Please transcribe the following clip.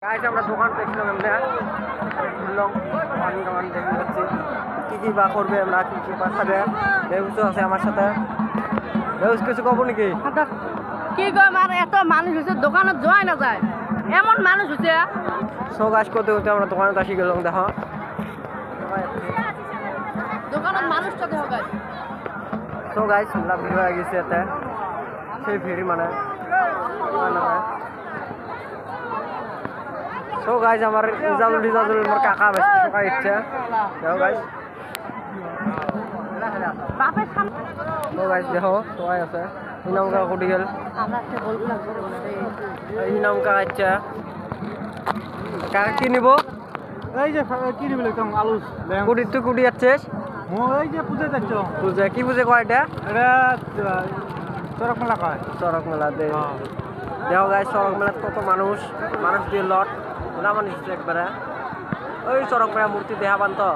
guys আমরা দোকান দেখলাম আমরা খুললাম দোকান দেখতে পাচ্ছি কি কি বা করবে আমরা কি কি পাঠাবে বেউস আছে আমার সাথে বেউস কিছু কব নাকি কি কয় মানে এত মানুষ হচ্ছে দোকানে যাওয়াই না যায় এমন মানুষ হচ্ছে সো গাছ করতে করতে আমরা দোকানে আসি গেলাম দেখো দোকানের মানুষটা দেখো গাইস সো গাইস আমরা ভিড় হয়ে গেছে এতে সেই ভিড় মানে সো গাইস আমার ইজাজুল আমার কাকা বেশ টাকা ইচ্ছা দেখো গাইস বাপের সামনে সো গাইস দেখো সবাই আছে ইনাম কাকা কুটি গেল আমরা একটা বলছিলাম ইনাম কাকা ইচ্ছা কাকা কি নিব এই যে কি নিবি একদম আলু কুটি তুই কুটি যাচ্ছিস এই যে পূজা যাচ্ছ বুঝে কি বুঝে কয় এটা এটা চরক মেলা কয় চরক মেলা দে দেখো গাইস চরক মেলাত কত মানুষ মানুষ দিয়ে লট ওলা মানুষ একবারে ওই চরক মেলা মূর্তি দেখা পান তো